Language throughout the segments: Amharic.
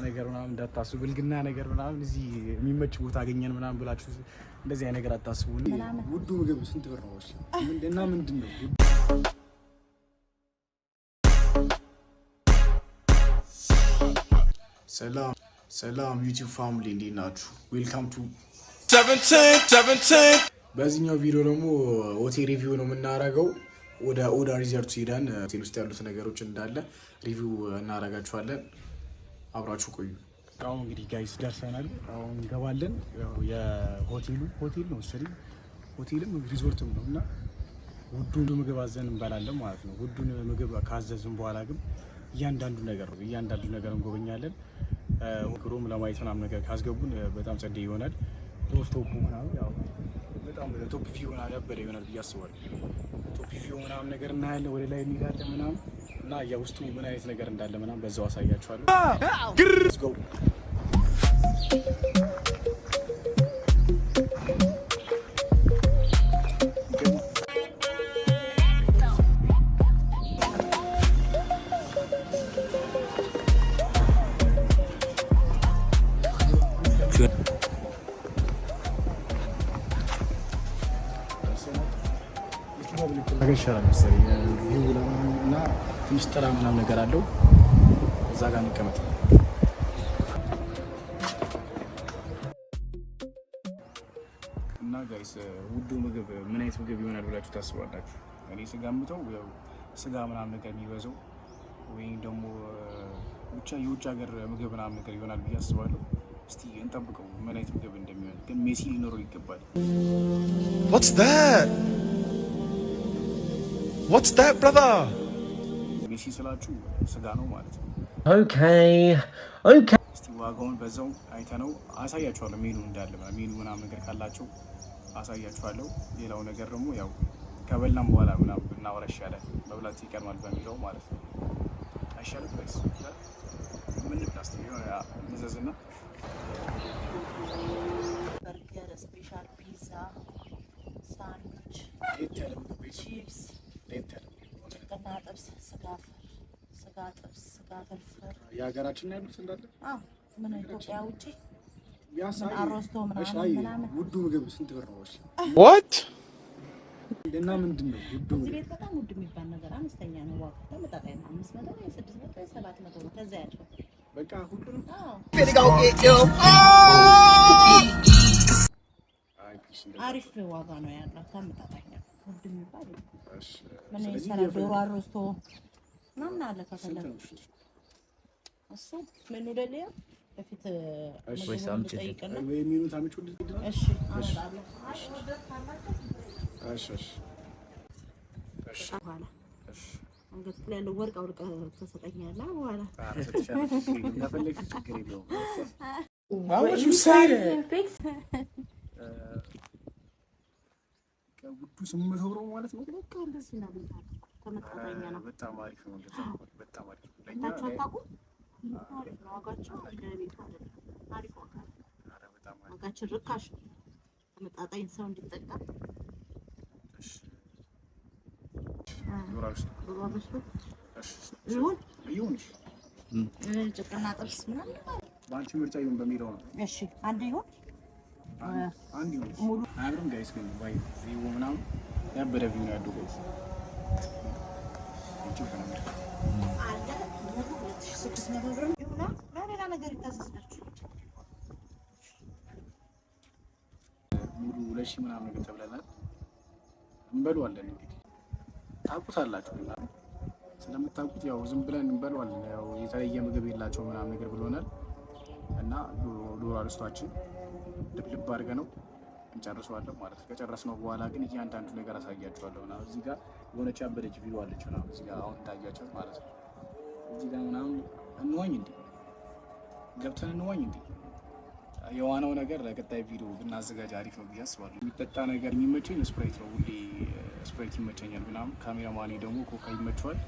ነገር ምናምን እንዳታስቡ ብልግና ነገር ምናምን እዚህ የሚመች ቦታ አገኘን ምናምን ብላችሁ እንደዚህ አይነት ነገር አታስቡ። ውዱ ምግብ ስንት ብር ነው? እሺ ምንድነና ምንድነው? ሰላም ዩቲዩብ ፋሚሊ እንዴት ናችሁ? ዌልካም ቱ 17 በዚህኛው ቪዲዮ ደግሞ ሆቴል ሪቪው ነው የምናደርገው። ወደ ኦዳ ሪዞርት ሄደን ሆቴል ውስጥ ያሉት ነገሮች እንዳለ ሪቪው እናደርጋችኋለን። አብራችሁ ቆዩ። አሁን እንግዲህ ጋይስ ደርሰናል። አሁን እንገባለን። የሆቴል ነው እሺ፣ ሆቴልም ሪዞርትም ነው እና ውዱን ምግብ አዘን እንበላለን ማለት ነው። ውዱን ምግብ ካዘዝን በኋላ ግን እያንዳንዱ ነገር እንጎበኛለን። ሩም ለማየት ምናምን ነገር ካስገቡን በጣም ጸዴ ይሆናል። ቶፕ ምናምን ያው በጣም ቶፕ ቪው ይሆናል ብዬ አስባለሁ። ቶፕ ቪው ምናምን ነገር እናያለን። ወደ ላይ እንሄዳለን ምናምን እና የውስጡ ምን አይነት ነገር እንዳለ ምናምን በዛው አሳያችኋለሁ። Let's go. ይሻላል መሰለኝ እና ትንሽ ጥላ ምናምን ነገር አለው። እዛ ጋር እንቀመጥ እና ጋይስ ውዱ ምግብ ምን አይነት ምግብ ይሆናል ብላችሁ ታስባላችሁ? እኔ ስጋምተው ያው ስጋ ምናምን ነገር የሚበዛው ወይም ደግሞ ብቻ የውጭ ሀገር ምግብ ምናምን ነገር ይሆናል ብዬ አስባለሁ። እስቲ እንጠብቀው ምን አይነት ምግብ እንደሚሆን። ግን ሜሲ ሊኖረው ይገባል። What's that, brother? ሜሲ ስላችሁ ስጋ ነው ማለት ነው። Okay. እስቲ ዋጋውን በዛው አይተነው አሳያችኋለሁ። ሜኑ እንዳለ ሜኑ ምናምን ነገር ካላቸው አሳያችኋለሁ። ሌላው ነገር ደግሞ ያው ከበላም በኋላ ምናምን ብናወራ ይሻላል፣ መብላት ይቀርማል በሚለው ማለት ነው። አይሻልም? ፕሬስ ምን ልታስብ ይሆን መዘዝና በርገር፣ ስፔሻል ፒዛ፣ ሳንድዊች፣ ቺፕስ፣ ጭቅና ጥብስ፣ ስጋ ጥብስ፣ ስጋ ፍርፍር የሀገራችን ነው ያሉት እንዳለ። አዎ ምን ኢትዮጵያ ውጪ ያሳይ አሮስቶ ምናምን ውዱ ምግብ ስንት ብር ነው? እሺ What? እና ምንድነው ውዱ? እዚህ ቤት በጣም ውድ የሚባል ነገር አነስተኛ ነው። ዋጋ ተመጣጣኝ ነው። 500 ወይ 600 ወይ 700 ነው። ከዛ ያለው በቃ ሁሉንም አሪፍ ዋጋ ነው ያለው። ተመጣጣኝ ነው። ውድ የሚባል ምን ይሰራል? ዶሮ አሮስቶ ምናምን አለ ከፈለክ እሱ ምን ወደሊያ በፊት ጠይቀና ወይ ሚኑ ታምጪልኝ። እሺ አመጣለሁ። እሺ በኋላ አንገት ላይ ያለው ወርቅ አውልቀህ ተሰጠኛለህ። በኋላ እንደፈለግሽ ችግር የለውም። Why would you say that? ውዱ 800 ብር ማለት ነው። በቃ እንደዚህ ነው። ተመጣጣኝ ነው። በጣም አሪፍ ነው። በጣም አሪፍ ነው። ታችሁ አታውቁም? አሪፍ ነው ዋጋቸው። ከቤት አይደለም አሪፍ ዋጋ ነው። ዋጋቸው ርካሽ ነው። ተመጣጣኝ ሰው እንዲጠቀም ይሁን። ጭቅና ጥብስ ምናምን በአንቺ ምርጫ ይሁን በሚለው ነው። እሺ አንድ ይሁን ሙሉ አብረን ጋይስ ግን ባይ ቪው ምናምን ያበደ ቪው ነው ያለው ጋይስ። አለ 2600 ብር ይሆናል። ሌላ ነገር ይታዘዝላችሁ ሙሉ 2000 ምናምን ነገር ተብለናል። እንበለዋለን እንግዲህ ታውቁታላችሁ እና ስለምታውቁት ያው ዝም ብለን እንበለዋለን። ያው የተለየ ምግብ የላቸው ምናምን ነገር ብሎናል እና ዶሮ አርስቷችን ልብ አድርገን ነው እንጨርሰዋለን ማለት ነው። ከጨረስነው በኋላ ግን እያንዳንዱ ነገር አሳያችኋለሁ። እና እዚህ ጋር የሆነች ያበደች ቪዲዮ አለች ምናምን እዚህ ጋር አሁን እንዳያችሁት ማለት ነው። እዚህ ጋር ምናምን እንዋኝ ገብተን እንዋኝ የዋናው ነገር ለቀጣይ ቪዲዮ ብናዘጋጅ አሪፍ ነው ብዬ አስባለሁ። የሚጠጣ ነገር የሚመቸኝ ስፕራይት ነው። ሁሌ ስፕራይት ይመቸኛል ምናምን። ካሜራማኔ ደግሞ ኮካ ይመቸዋል።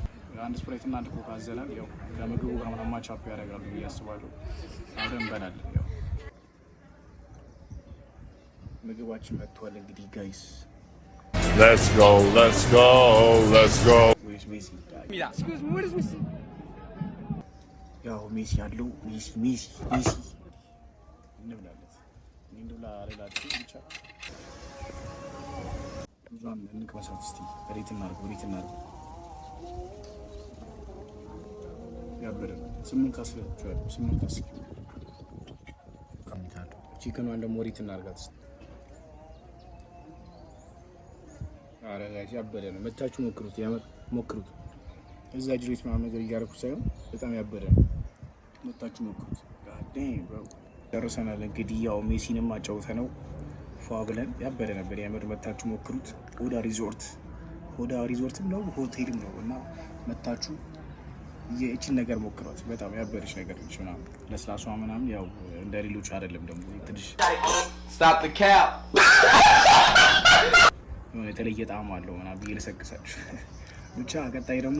አንድ ስፕራይት እና አንድ ኮካ አዘናል። ያው ከምግቡ ጋር ምናምን ማቻፕ ያደርጋሉ ብዬ አስባለሁ። አብረን እንበላለን። ያው ምግባችን መጥቷል እንግዲህ ጋይስ። Let's go. Where's Messi? Excuse me, what is Messi? ያው ሜሲ ያለው ሜሲ እንብላለት እንብላ አለላችሁ ብቻ ብዙም እንቅመሳት እስቲ ሬት እናድርገው ያበደ 8 ካስላችኋል 8 ካስ ካሚታል ቺክኗን ደግሞ ሬት እናድርጋት አረ ጋይስ ያበደ ነው መታችሁ ሞክሩት እዛ ጅሬት ምናምን ነገር እያደረኩ ሳይሆን በጣም ያበደ ነው መታችሁ ሞክሩት ጋዴን ብሮ ደረሰናል እንግዲህ ያው ሜሲንም አጫውተነው ፏ ብለን ያበደ ነበር የምር መታችሁ ሞክሩት ሆዳ ሪዞርትም ነው ሆቴልም ነው እና መታችሁ የእቺን ነገር ሞክሯት በጣም ያበደች ነገር ነች ምናምን ለስላሷ ምናምን ያው እንደ ሌሎች አይደለም ደግሞ ትንሽ Stop the cap. የተለየ ጣዕም አለው ምናምን ብዬልሰክሳችሁ ብቻ ቀጣይ ደግሞ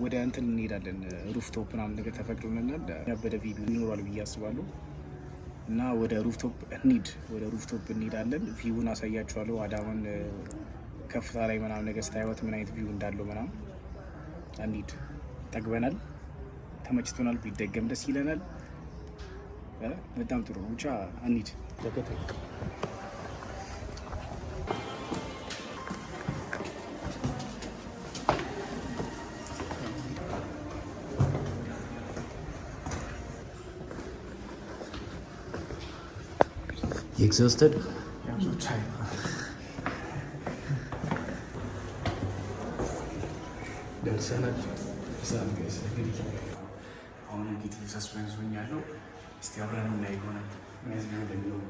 ወደ እንትን እንሄዳለን ሩፍቶፕ ምናምን ነገር ተፈቅዶልናል ያበደ ቪዲዮ ይኖራል ብዬ አስባለሁ እና ወደ ሩፍቶፕ እንሄዳለን ቪውን አሳያችኋለሁ አዳማን ከፍታ ላይ ምናምን ነገር ስታዩት ምን አይነት ቪው እንዳለው ምናምን እንሂድ ጠግበናል ተመችቶናል ቢደገም ደስ ይለናል በጣም ጥሩ ብቻ እንሂድ ተከተል Exhausted? I'm so tired. ደርሰናል guys እንግዲህ አሁን እንግዲህ ሰስፔንስ ሆኛለሁ እስቲ አብረን እናይ ይሆናል ምን እንደሚሆን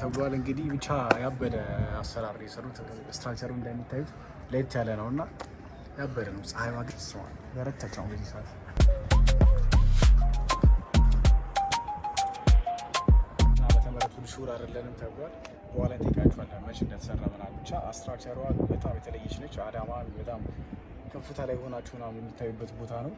ተብሏል እንግዲህ ብቻ ያበደ አሰራር የሰሩት ስትራክቸሩ እንደሚታዩት ለየት ያለ ነውና ያበደ ነው ፀሐይ ማግኘት ሰዋል በረታቸው እንግዲህ ሰዓት እና በተመረጡ ሹር አይደለንም ተብሏል በኋላ እንጠይቃችኋለን መቼ እንደተሰራ ምናምን ብቻ ስትራክቸሯ በጣም የተለየች ነች አዳማ በጣም ከፍታ ላይ ሆናችሁ ምናምን የምታዩበት ቦታ ነው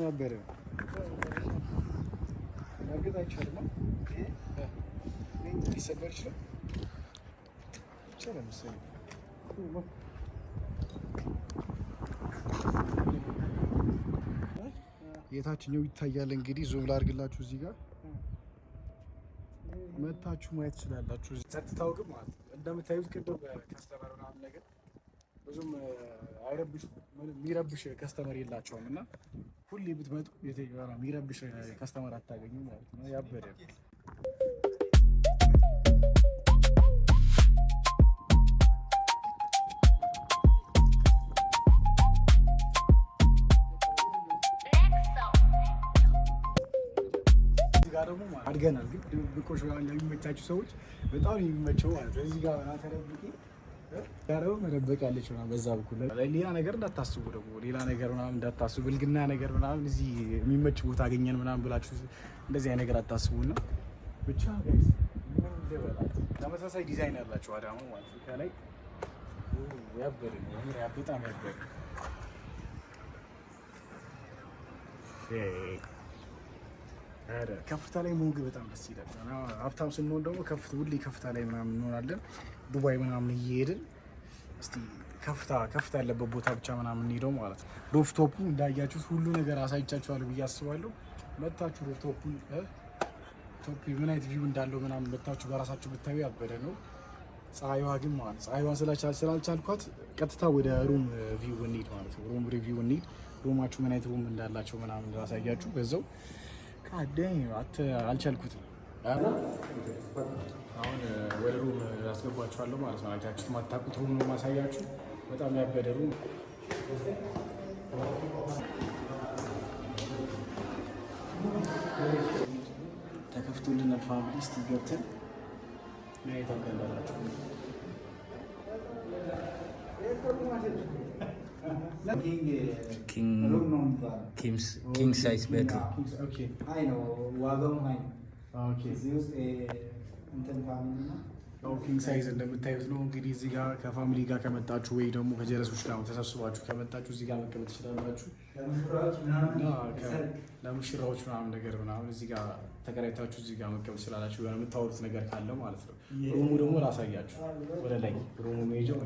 ያበረ ማርገት አይቻልም ሊሰበር ይችላል መሰለኝ የታችኛው ይታያል እንግዲህ ዙም ላድርግላችሁ እዚህ ጋር መታችሁ ማየት ትችላላችሁ ጸጥታው ግን ማለት እንደምታዩት ቅድም ከስተመር ምናምን ነገር ብዙም አይረብሽ የሚረብሽ ከስተመር የላቸውም እና ሁሌ ብትመጡ የሚረብሽ ከስተመር አታገኙ ማለት ነው ያበደ ደግሞ አድገናል ግን ብቆሽ ለሚመቻችሁ ሰዎች በጣም የሚመቸው ማለት ነው እዚህ ጋር ተደብቄ ያረው መደበቅ ያለች ነው በዛ በኩል ሌላ ነገር እንዳታስቡ ደግሞ ሌላ ነገር ምናምን እንዳታስቡ ብልግና ነገር ምናምን እዚህ የሚመች ቦታ አገኘን ምናምን ብላችሁ እንደዚህ አይነት ነገር አታስቡና ብቻ ጋይስ ምን እንደበላ ተመሳሳይ ዲዛይን ያላችሁ አዳማ ማለት ነው ከላይ ያበደ ነው በጣም ያበደ ከፍታ ላይ ሞግ በጣም ደስ ይላል ሀብታም ስንሆን ደግሞ ሁሌ ከፍታ ላይ ምናምን እንሆናለን ዱባይ ምናምን እየሄድን እስቲ ከፍታ ያለበት ቦታ ብቻ ምናምን እንሄደው ማለት ነው ሩፍቶፑ እንዳያችሁት ሁሉ ነገር አሳይቻችኋለሁ ብዬ አስባለሁ መታችሁ ሩፍቶፑ ምን አይነት ቪው እንዳለው ምናምን መታችሁ በራሳችሁ ብታዩ ያበደ ነው ፀሐይዋ ግን ማለት ፀሐይዋን ስላልቻልኳት ቀጥታ ወደ ሩም ቪው እንሂድ ማለት ነው ሩም ሪቪው እንሂድ ሩማችሁ ምን አይነት ሩም እንዳላቸው ምናምን ላሳያችሁ በዛው ካደኝ አልቻልኩትም አሁን ወደ ሩም ያስገባችኋለሁ ማለት ነው አይታችሁት ማታውቁት ሩም ነው ማሳያችሁ በጣም ያበደ ሩም ተከፍቶልናል ፋሚሊ። እስቲ ገብተን ማየት አቀላላችሁ። ኪንግ ሳይዝ ቤድሩም ኪንግ ሳይዝ እንደምታዩት ነው እንግዲህ። እዚህ ጋር ከፋሚሊ ጋር ከመጣችሁ ወይ ደግሞ ከጀለሶች ጋር ተሰብስባችሁ ከመጣችሁ እዚህ ጋር መቀመጥ ትችላላችሁ። ለሙሽራዎች ምናምን ነገር ምናምን እዚህ ጋር ተከራይታችሁ እዚህ ጋር መቀመጥ ትችላላችሁ። የምታወሩት ነገር ካለ ማለት ነው። ሩሙ ደግሞ ላሳያችሁ። ወደ ላይ ሩሙ መሄጃው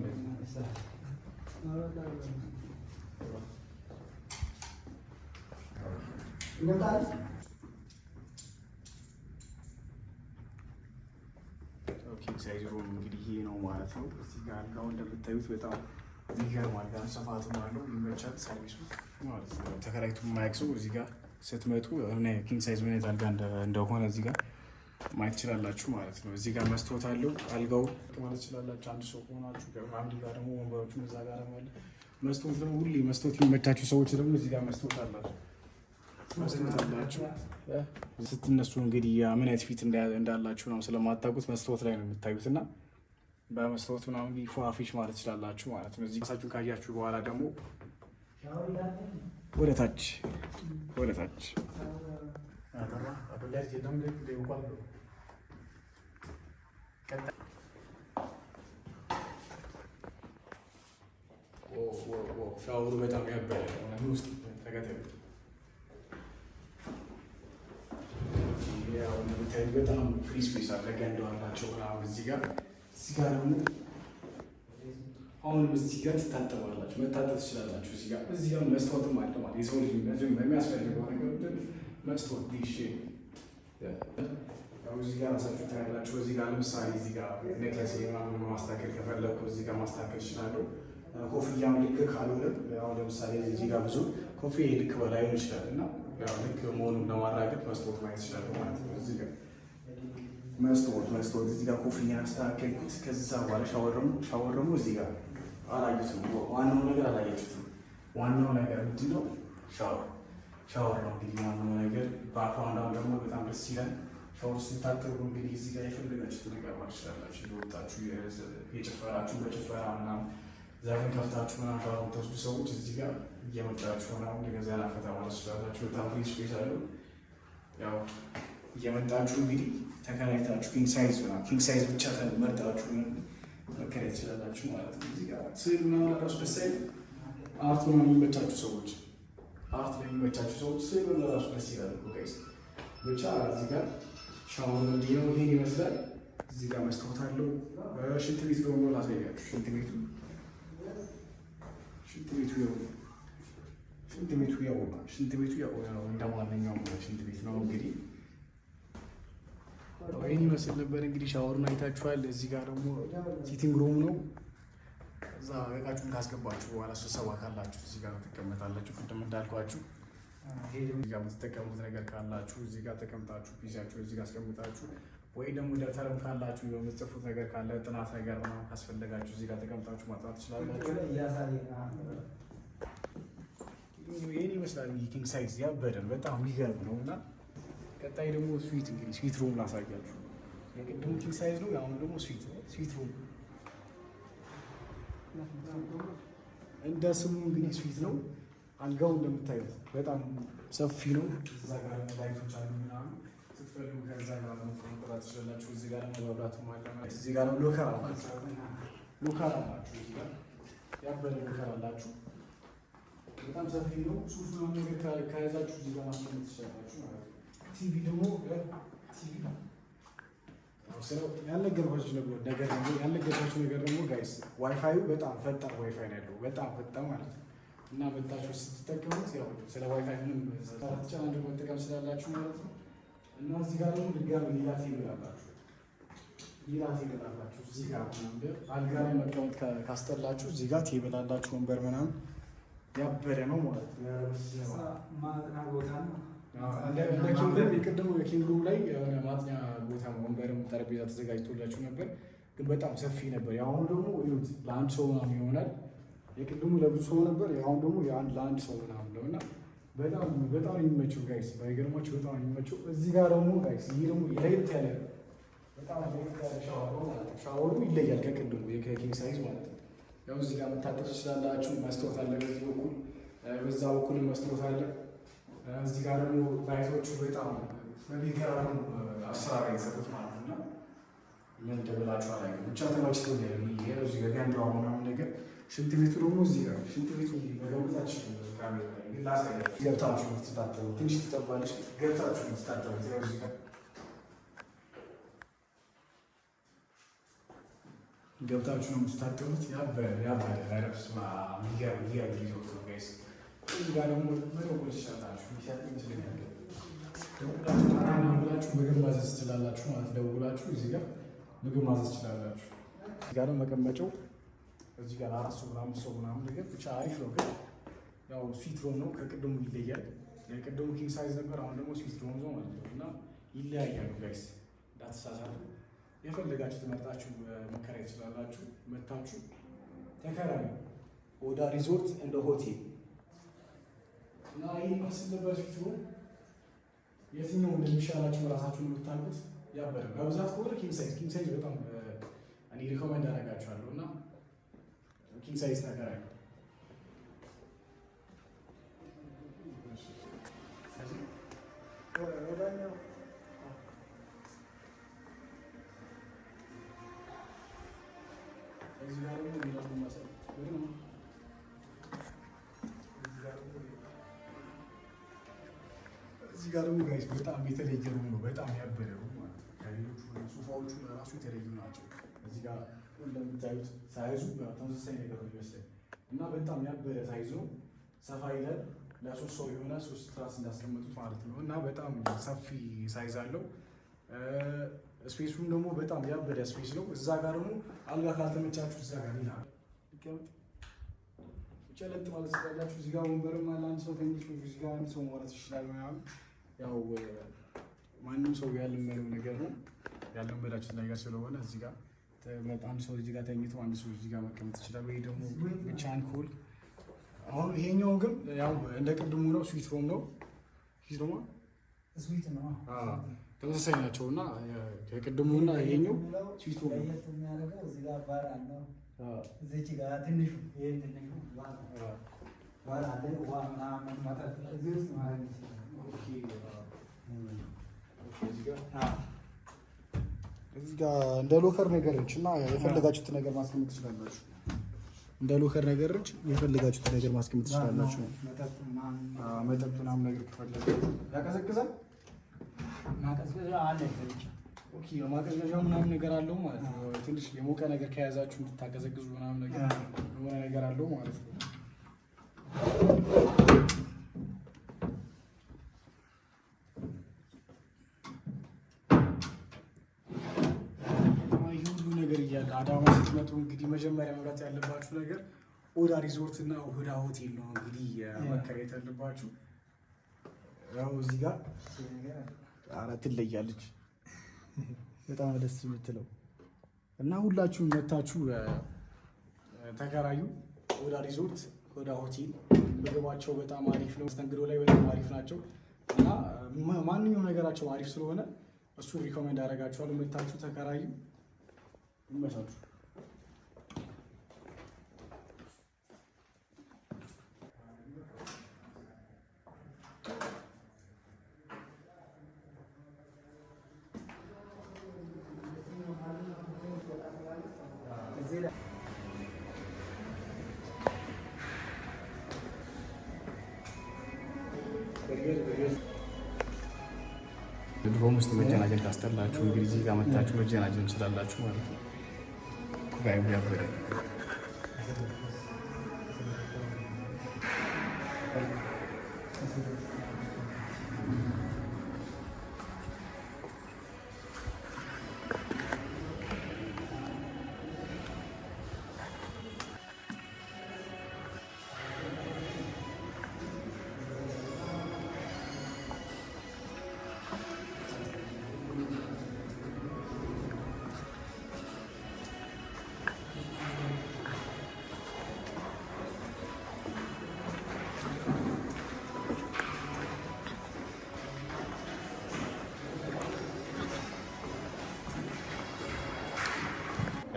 ኪንግ ሳይዝ ሩም እንግዲህ ይሄ ነው ማለት ነው። እዚህ ጋር አልጋው እንደምታዩት በጣም የሚገርም አልጋ ነው። ስፋትም አለው ይመቻል። ሰርቪሱ ማለት ነው። ተከራይቱ የማያውቅ ሰው እዚህ ጋር ስትመጡ ኪንግ ሳይዝ ምን አይነት አልጋ እንደሆነ እዚህ ጋር ማየት ትችላላችሁ ማለት ነው። እዚህ ጋር መስታወት አለው። አልጋው ማለት ትችላላችሁ። አንድ ሰው ሆናችሁ ከአንድ ጋር ደግሞ ወንበሮቹን እዛ ጋር ማለት መስታወት ደግሞ ሁሌ መስታወት የሚመቻችሁ ሰዎች ደግሞ እዚህ ጋር መስታወት አላችሁ ስትነሱ እንግዲህ ምን አይነት ፊት እንዳላችሁ ነው ስለማታውቁት መስታወት ላይ ነው የምታዩት እና በመስታወት ምናምን ፏፊሽ ማለት ትችላላችሁ ማለት ነው። እዚህ ራሳችሁን ካያችሁ በኋላ ደግሞ ወደ ታች ሻወሩ በጣም ያበረ ውስጥ ተከተሉ። በጣም ፍሪ ስፔስ አለ። ገንዳ አላቸው ምናምን እዚህ ጋር ደግሞ አሁንም እዚህ ጋር ትታጠባላችሁ፣ መታጠብ ትችላላችሁ። እዚህ ጋር መስታወትም አለ ማለት የሰው ልጅ የሚያስፈልገው ነገር መስታወት ዲሽ እዚህ ጋር ራሳችሁ ታያላችሁ። እዚህ ጋር ለምሳሌ እዚህ ጋር ኔክለስ ምናምን ማስተካከል ከፈለኩ እዚህ ጋር ማስተካከል እችላለሁ። ኮፍያም ልክ ካልሆነ ለምሳሌ እዚህ ጋር ብዙ ኮፍያ ልክ በላይ ሊሆን ይችላል እና ልክ መሆኑን ለማራገጥ መስታወት ማየት ይችላሉ ማለት ነው። እዚህ ጋር መስታወት እዚህ ጋር ኮፍያ አስተካከልኩት። ከዛ በኋላ ሻወር ደግሞ እዚህ ጋር አላየሁትም። ዋናው ነገር አላየሁትም። ዋናው ነገር ምንድን ነው? ሻወር ነው እንግዲህ ዋናው ነገር። ባክግራውንድ ደግሞ በጣም ደስ ይላል። ሻወር ስታጠቡ እንግዲህ እዚህ ጋር የፈለጋችሁት ነገር ማለት ትችላላችሁ። የወጣችሁ የጭፈራችሁ በጭፈራ ምናምን ዛሬን ከፍታችሁ ምናምን ሻወር የምትወስዱ ሰዎች እዚህ ጋር እየመጣችሁ ምናምን እንደገዛ ፈታ ማለት ትችላላችሁ። በጣም ፍሪ ስፔስ አለው። ያው እየመጣችሁ እንግዲህ ተከራይታችሁ ኪንግ ሳይዝ ብቻ መርጣችሁ መከራየት ትችላላችሁ ማለት ነው። እዚህ ጋር ስዕል ምናምን ራሱ ደስ አይልም? አርት ነው የሚመቻችሁ ሰዎች ስዕል ራሱ ደስ ይላል እኮ ጋይስ። ብቻ እዚህ ጋር ሻወር እንዲህ ነው፣ ይሄን ይመስላል። እዚህ ጋር መስታወት አለው። ሽንት ቤት ደግሞ ላሳያችሁ። ሽንት ቤቱ ያው እንደማንኛውም ሽንት ቤት ነው እንግዲህ ይህን ይመስል ነበር እንግዲህ። ሻወሩን አይታችኋል። እዚህ ጋር ደግሞ ሲቲንግ ሩም ነው። እዛ እቃችሁን ካስገባችሁ በኋላ ስብሰባ ካላችሁ እዚህ ጋር ትቀመጣላችሁ። ቅድም እንዳልኳችሁ እዚህ ጋር የምትጠቀሙት ነገር ካላችሁ እዚህ ጋር ተቀምጣችሁ ፒሲያችሁ እዚህ ጋር አስቀምጣችሁ፣ ወይ ደግሞ ደብተርም ካላችሁ የምትጽፉት ነገር ካለ ጥናት ነገር ምናምን ካስፈለጋችሁ እዚህ ጋር ተቀምጣችሁ ማጥናት ትችላላችሁ። ይህን ይመስላል ኪንግ ሳይዝ ያበደን በጣም የሚገርም ነው። እና ቀጣይ ደግሞ ስዊት ሩም ላሳያችሁ። የቅድሙ ኪንግ ሳይዝ ነው፣ አሁን ደግሞ ስዊት ሩም እንደ ስሙ እንግዲህ ስዊት ነው። አልጋው እንደምታዩት በጣም ሰፊ ነው። እዛ ጋር ላይቶች አሉ ምናምን ስትፈልጉ ከዛ ጋር መቆጣጠር ትችላላችሁ። እዚህ ጋር ደግሞ መብራቱም አለ ማለት እዚህ ጋር ሎከር አላችሁ። እዚህ ጋር ያበደ ሎከር አላችሁ። በጣም ሰፊ ነው። ሱፍ ነው ነገር ከያዛችሁ እዚህ ጋር ማስቀመጥ ትችላላችሁ ማለት ነው። ቲቪ ደግሞ ያልነገርኳችሁ ነገር ደግሞ ጋይስ ዋይፋዩ በጣም ፈጣን ዋይፋይ ነው ያለው፣ በጣም ፈጣን ማለት ነው። እና መጣችሁ ስትጠቀሙት ያው ስለ ዋይፋይ ምንም ተጨናንቆ መጠቀም ስላላችሁ ማለት ነው። እና እዚህ ጋር ደግሞ ድጋሚ ሌላ ቴብል አላችሁ። እዚህ ጋር አልጋ ላይ መቀመጥ ካስጠላችሁ እዚህ ጋር ቴብል አላችሁ፣ ወንበር ምናምን ያበረ ነው ማለት ነው። ቅድም የኪንግ ሩም ላይ የሆነ ማጥኛ ቦታ ወንበርም ጠረጴዛ ተዘጋጅቶላችሁ ነበር፣ ግን በጣም ሰፊ ነበር። የአሁኑ ደግሞ ለአንድ ሰው ምናምን ይሆናል። የቅድሙ ለብዙ ሰው ነበር፣ የአሁኑ ደግሞ ለአንድ ሰው ምናምን ነው እና በጣም የሚመቸው ጋይስ፣ ባይገርማችሁ በጣም የሚመቸው። እዚህ ጋር ደግሞ ጋይስ ይሄ ደግሞ ለየት ያለ በጣም ለየት ያለ ሻወሩ ይለያል ከቅድሙ ከኪንግ ሳይዝ ማለት ነው። ያው እዚህ ጋር መታጠብ ትችላላችሁ። መስታወት አለ በዚህ በኩል፣ በዛ በኩል መስታወት አለ። እዚህ ጋር ደግሞ ላይቶቹ በጣም በሚገራሩ አሰራር የተሰሩት ማለት ነው። ምን እንደምላችሁ አላውቅም፣ ብቻ ተመችቶኛል። ይሄ እዚህ ጋር ገንዳ ምናምን ነገር። ሽንት ቤቱ ደግሞ እዚህ ጋር ሽንት ቤቱ መገመታችሁ ገብታችሁ የምትታጠቡ ትንሽ ትጠባለች። ገብታችሁ የምትታጠቡ እዚህ ጋር ገብታችሁ ነው የምትታጠቡት። ያበረረብስ ሚገርም ሪዞርት ነው ጋይስ። እዚህ ጋር ደግሞ መደወል ትችላላችሁ። ሚሰጥ ይመስለኛል። ደውላችሁ ምግብ ማዘዝ ትችላላችሁ ማለት ደውላችሁ እዚህ ጋር ምግብ ማዘዝ ትችላላችሁ። እዚህ ጋር መቀመጫው እዚህ ጋር 4 ሰው ምናምን ሰው ምናምን ነገር ብቻ አሪፍ ነው። ግን ያው ስዊት ሩም ነው፣ ከቅድሙ ይለያል። የቅድሙ ኪንግ ሳይዝ ነበር፣ አሁን ደግሞ ስዊት ሩም ነው ማለት ነው። እና ይለያያሉ ጋይስ፣ እንዳትሳሳቱ። የፈለጋችሁ ትመርጣችሁ መከራየት ትችላላችሁ። መታችሁ ተከራዩ። ኦዳ ሪዞርት እንደ ሆቴል እና ይህ መስል ነበር ስዊት ሩም። የትኛው እንደሚሻላችሁ ራሳችሁን የምታውቁት። ያበረ በብዛት ከሆነ ኪንግ ሳይዝ በጣም እኔ ሪኮመንድ አደርጋችኋለሁ እና ኪንግ ሳይዝ ተከራዩ። እዚህ ጋር ደግሞ ጋይስ በጣም የተለየ ሩም ነው። በጣም ያበረ ሩም ማለት ነው። ከሌሎቹ ሶፋዎቹ ራሱ የተለዩ ናቸው። እዚህ ጋር እንደምታዩት ሳይዙ ተመሳሳይ ነገር ነው ይመስላል እና በጣም ያበረ ሳይዝ ነው። ሰፋ ይላል። ለ3 ሰው የሆነ 3 ትራስ እንዳስቀመጡት ማለት ነው እና በጣም ሰፊ ሳይዝ አለው። ስፔሱም ደግሞ በጣም ያበደ ስፔስ ነው። እዛ ጋር ደግሞ አልጋ ካልተመቻችሁ እዛ ጋር ይላል ብቻ ለጥ ማለት ትችላላችሁ። እዚህ ጋር ወንበርም አለ። አንድ ሰው ተኝቶ እዚህ ጋር አንድ ሰው ማለት ይችላል ምናምን። ያው ማንም ሰው ያለመደው ነገር ነው፣ ያለመዳችሁት ነገር ስለሆነ እዚህ ጋር አንድ ሰው እዚህ ጋር ተኝቶ አንድ ሰው እዚህ ጋር መቀመጥ ይችላል። ወይ ደግሞ ብቻን ኩል። አሁን ይሄኛው ግን ያው እንደ ቅድሙ ነው፣ ስዊት ሩም ነው። ስዊት ነው ተመሳሳይ ናቸው እና ከቅድሙና ይሄኛው ስዊት ሩም ነው። እዚህ ጋር ባር አለ። እዚህ ጋር ትንሹ ይሄን ትንሹ ባር አለ። ውሃ ምናምን መጠጥ እዚህ ውስጥ ማለት ነው። እዚህ ጋር እንደ ሎከር ነገሮች እና የፈለጋችሁት ነገር ማስቀመጥ ትችላላችሁ። እንደ ሎከር ነገሮች የፈለጋችሁት ነገር ማስቀመጥ ትችላላችሁ። መጠጥ ምናምን ነገር ከፈለጋችሁ ያቀዘቅዛል። ማቀዝቀዣ አለ። ኦኬ ማቀዝቀዣ ምናምን ነገር አለው ማለት ነው። ትንሽ የሞቀ ነገር ከያዛችሁ እንድታቀዘቅዙ ምናምን ነገር የሆነ ነገር አለው ማለት ነው። ይህ ሁሉ ነገር እያለ አዳማ ስትመጡ እንግዲህ መጀመሪያ መምራት ያለባችሁ ነገር ኦዳ ሪዞርት እና ኦዳ ሆቴል ነው። እንግዲህ መከራየት ያለባችሁ ያው እዚህ ጋር ትለያለች። በጣም ደስ የምትለው እና ሁላችሁም መታችሁ ተከራዩ። ኦዳ ሪዞርት፣ ኦዳ ሆቴል ምግባቸው በጣም አሪፍ ነው። መስተንግዶ ላይ በጣም አሪፍ ናቸው እና ማንኛውም ነገራቸው አሪፍ ስለሆነ እሱ ሪኮሜንድ አደርጋችኋለሁ። መታችሁ ተከራዩ። ይመቻችሁ። ድሮም ውስጥ መጀናጀን ካስጠላችሁ እንግዲህ እዚህ ጋር መታችሁ መጀናጀን እንችላላችሁ ማለት ነው። ቫይቡ ያበደ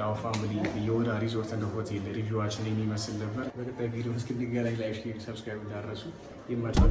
ያው ፋሚሊ የወዳ ሪዞርት እና ሆቴል ሪቪዋችን የሚመስል ነበር። በቀጣይ ቪዲዮ እስክንገናኝ ላይክ፣ ሼር፣ ሰብስክራይብ እንዳትረሱ። ይመቻችሁ።